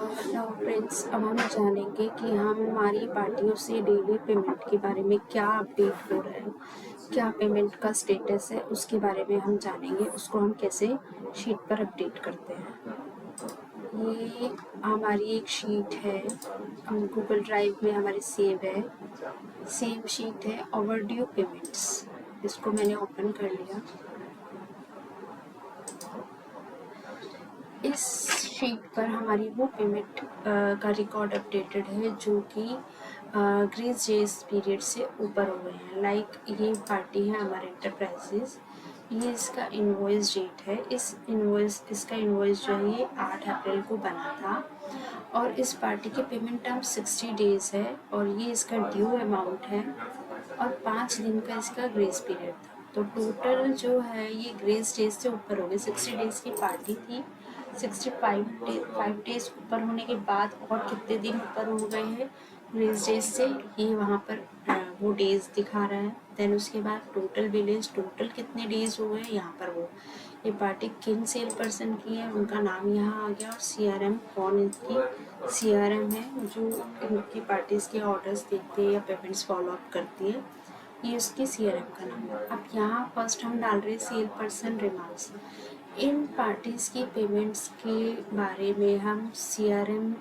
Hello friends, अब हम जानेंगे कि हम हमारी पार्टियों से डेली पेमेंट के बारे में क्या अपडेट हो रहा है, क्या पेमेंट का स्टेटस है, उसके बारे में हम जानेंगे। उसको हम कैसे शीट पर अपडेट करते हैं। ये हमारी एक शीट है, गूगल ड्राइव में हमारी सेव है। सेम शीट है ओवरड्यू पेमेंट्स। इसको मैंने ओपन कर लिया। इस शीट पर हमारी वो पेमेंट का रिकॉर्ड अपडेटेड है जो कि ग्रेस जेस पीरियड से ऊपर हो गए हैं। लाइक ये पार्टी है हमारे एंटरप्राइजेस, ये इसका इनवॉइस डेट है। इसका इनवॉइस जो है ये 8 अप्रैल को बना था और इस पार्टी की पेमेंट टर्म 60 डेज़ है और ये इसका ड्यू अमाउंट है और 5 दिन का इसका ग्रेस पीरियड था। तो टोटल जो है ये ग्रेस डेज से ऊपर हो गए। 60 डेज़ की पार्टी थी, 65 डेज ऊपर होने के बाद और कितने दिन ऊपर हो गए हैं ग्रेस डेज से, ये वहाँ पर वो डेज दिखा रहा है। देन उसके बाद टोटल बिलेज, टोटल कितने डेज हो गए यहाँ पर वो। ये पार्टी किन सेल पर्सन की है, उनका नाम यहाँ आ गया और CRM कौन इनकी CRM है जो इनकी पार्टीज़ के ऑर्डर्स देखते हैं या पेमेंट्स फॉलो अप करती है, ये उसकी CRM का नाम है। अब यहाँ फर्स्ट हम डाल रहे हैं सेल पर्सन रिमार्क्स। इन पार्टीज़ की पेमेंट्स के बारे में हम CRM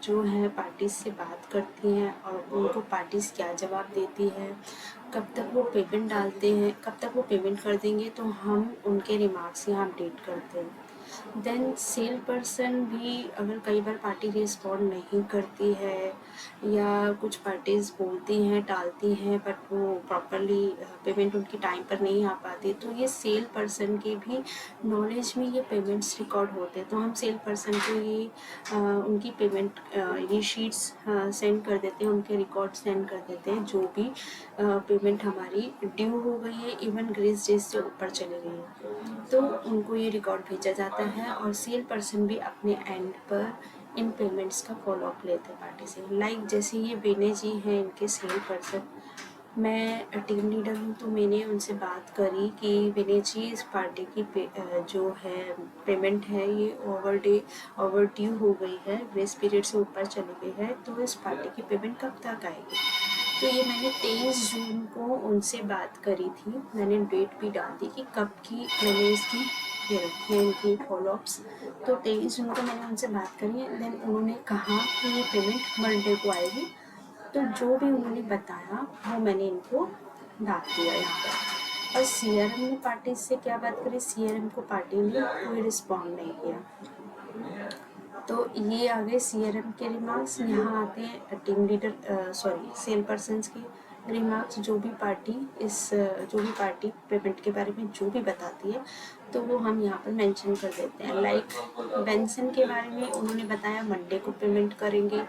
जो है पार्टीज़ से बात करती हैं और उनको पार्टीज़ क्या जवाब देती है, कब तक वो पेमेंट डालते हैं, कब तक वो पेमेंट कर देंगे, तो हम उनके रिमार्क्स यहाँ अपडेट करते हैं। देन सेल पर्सन भी अगर कई बार पार्टी रिस्पॉन्ड नहीं करती है या कुछ पार्टीज़ बोलती हैं टालती हैं बट वो प्रॉपरली पेमेंट उनकी टाइम पर नहीं आ पाती, तो ये सेल पर्सन के भी नॉलेज में ये पेमेंट्स रिकॉर्ड होते हैं। तो हम सेल पर्सन को ये उनकी पेमेंट ये शीट्स सेंड कर देते हैं, उनके रिकॉर्ड सेंड कर देते हैं जो भी पेमेंट हमारी ड्यू हो गई है, इवन ग्रेस डेज से ऊपर चली गई है, तो उनको ये रिकॉर्ड भेजा जाता है और सेल पर्सन भी अपने एंड पर इन पेमेंट्स का फॉलो अप लेते हैं पार्टी से। लाइक जैसे ये बेने जी हैं इनके सेल पर्सन, मैं टीम लीडर हूँ, तो मैंने उनसे बात करी कि विनय जी इस पार्टी की जो है पेमेंट है ये ओवर ड्यू हो गई है, ग्रेस पीरियड से ऊपर चली गई है, तो इस पार्टी की पेमेंट कब तक आएगी। तो ये मैंने 23 जून को उनसे बात करी थी, मैंने डेट भी डाल दी कि कब की मैंने इसकी ये रखी है इनकी फॉलोअप्स। तो 23 जून को मैंने उनसे बात करी। देन उन्होंने कहा कि ये पेमेंट मंडे को आएगी, तो जो भी उन्होंने बताया वो मैंने इनको डाल दिया यहाँ पर। और CRM ने पार्टी से क्या बात करी, CRM को पार्टी ने कोई रिस्पॉन्ड नहीं किया। तो ये आ गए CRM के रिमार्क्स। यहाँ आते हैं टीम लीडर सेल पर्सन्स के रिमार्क्स। जो भी पार्टी पेमेंट के बारे में जो भी बताती है तो वो हम यहाँ पर मेंशन कर देते हैं। लाइक बेंसन के बारे में उन्होंने बताया मंडे को पेमेंट करेंगे।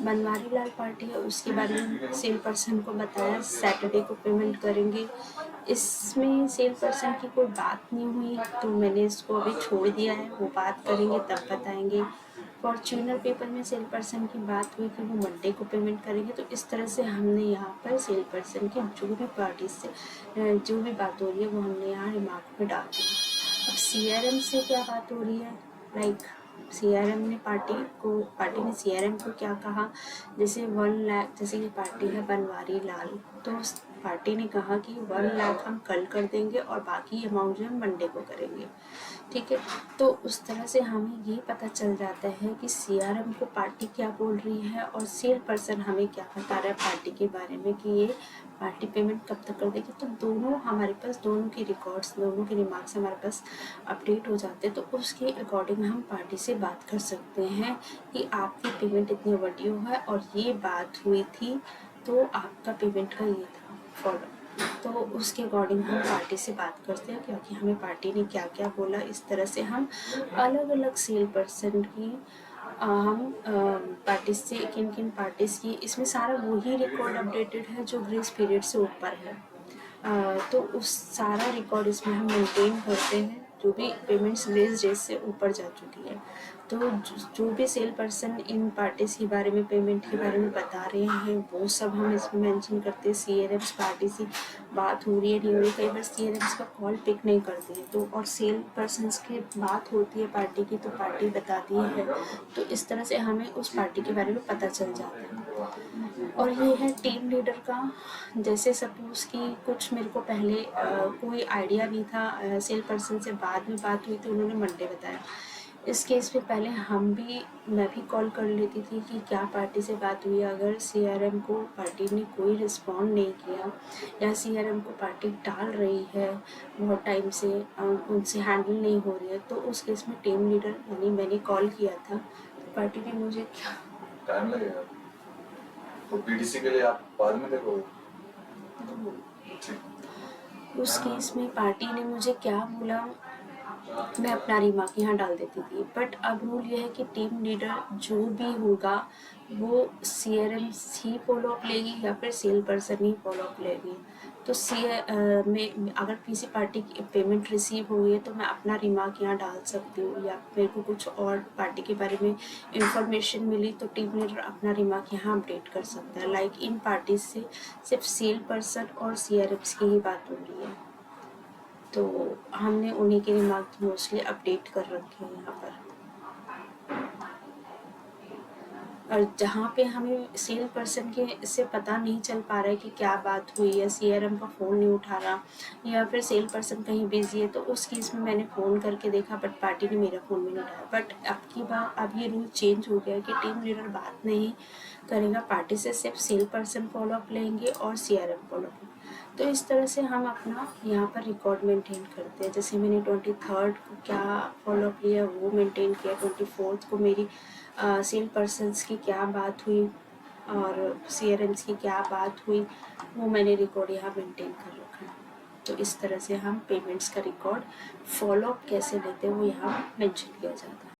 बनवारी लाल पार्टी है उसके बारे में सेल पर्सन को बताया सैटरडे को पेमेंट करेंगे। इसमें सेल पर्सन की कोई बात नहीं हुई तो मैंने इसको अभी छोड़ दिया है, वो बात करेंगे तब बताएंगे। फॉर्च्यूनर पेपर में सेल पर्सन की बात हुई कि वो मंडे को पेमेंट करेंगे। तो इस तरह से हमने यहाँ पर सेल पर्सन की जो भी पार्टी से जो भी बात हो रही है वो हमने यहाँ रिमार्क में डाल दी। अब CRM से क्या बात हो रही है, लाइक CRM ने पार्टी ने CRM को क्या कहा, जैसे 1 लाख, जैसे ये पार्टी है बनवारी लाल, तो पार्टी ने कहा कि 1 लाख हम कल कर देंगे और बाकी अमाउंट जो हम मंडे को करेंगे। ठीक है, तो उस तरह से हमें ये पता चल जाता है कि CRM को पार्टी क्या बोल रही है और सेल पर्सन हमें क्या बता रहा है पार्टी के बारे में कि ये पार्टी पेमेंट कब तक कर देगी। तो दोनों हमारे पास, दोनों के रिकॉर्ड्स, दोनों के रिमार्क्स हमारे पास अपडेट हो जाते हैं। तो उसके अकॉर्डिंग हम पार्टी से बात कर सकते हैं कि आपकी पेमेंट इतनी ओवरड्यू है और ये बात हुई थी तो आपका पेमेंट का ये था फॉलो। तो उसके अकॉर्डिंग हम पार्टी से बात करते हैं क्योंकि हमें पार्टी ने क्या क्या बोला। इस तरह से हम अलग अलग सेल पर्सन की हम पार्टी से किन किन पार्टीज़ की, इसमें सारा वही रिकॉर्ड अपडेटेड है जो ग्रेस पीरियड से ऊपर है। तो उस सारा रिकॉर्ड इसमें हम मेंटेन करते हैं जो भी पेमेंट्स ग्रेस डेज से ऊपर जा चुकी है। तो जो भी सेल पर्सन इन पार्टीज के बारे में, पेमेंट के बारे में बता रहे हैं, वो सब हम इसमें मेंशन करते हैं। CRMs पार्टी से बात हो रही है नहीं हो रही, कई बार CRMs का कॉल पिक नहीं करते हैं, तो और सेल पर्सनस की बात होती है पार्टी की, तो पार्टी बताती है, तो इस तरह से हमें उस पार्टी के बारे में पता चल जाता है। और ये है टीम लीडर का, जैसे सपोज़ कि कुछ मेरे को पहले कोई आइडिया नहीं था, सेल पर्सन से बाद में बात हुई तो उन्होंने मंडे बताया। इस केस में पहले मैं भी कॉल कर लेती थी कि क्या पार्टी से बात हुई। अगर CRM को पार्टी ने कोई रिस्पॉन्ड नहीं किया या CRM को पार्टी टाल रही है बहुत टाइम से, उनसे हैंडल नहीं हो रही है, तो उस केस में टीम लीडर यानी मैंने कॉल किया था, तो पार्टी ने मुझे क्या टाइम लगेगा तो BDC के लिए आप बाद में देखोगे। उस केस में पार्टी ने मुझे क्या बोला, मैं अपना रिमार्क यहाँ डाल देती थी। बट अब रूल ये है कि टीम लीडर जो भी होगा वो CRM ही फॉलो अप लेगी या फिर सेल पर्सन ही फॉलो अप लेगी। तो में अगर किसी पार्टी की पेमेंट रिसीव हो गई है तो मैं अपना रिमार्क यहाँ डाल सकती हूँ, या मेरे को कुछ और पार्टी के बारे में इंफॉर्मेशन मिली तो टीम लीडर अपना रिमार्क यहाँ अपडेट कर सकता है। लाइक इन पार्टीज से सिर्फ सेल पर्सन और CRMs की ही बात हो रही है, तो हमने उन्हीं के रिमार्क मोस्टली अपडेट कर रखे हैं यहाँ पर। और जहाँ पे हमें सेल पर्सन के से पता नहीं चल पा रहा है कि क्या बात हुई है, CRM का फ़ोन नहीं उठा रहा या फिर सेल पर्सन कहीं बिजी है, तो उस केस में मैंने फ़ोन करके देखा बट पार्टी ने मेरा फ़ोन भी नहीं उठाया। बट अब ये रूल चेंज हो गया है कि टीम लीडर बात नहीं करेगा पार्टी से, सिर्फ सेल पर्सन फॉलो अप लेंगे और CRM फॉलो अप। तो इस तरह से हम अपना यहाँ पर रिकॉर्ड मेंटेन करते हैं। जैसे मैंने 23rd को क्या फॉलो अप लिया वो मेंटेन किया, 24th को मेरी सेल पर्सन्स की क्या बात हुई और CRMs की क्या बात हुई, वो मैंने रिकॉर्ड यहाँ मेंटेन कर रखा है। तो इस तरह से हम पेमेंट्स का रिकॉर्ड फॉलो अप कैसे लेते हैं वो यहाँ मेंशन किया जाता है।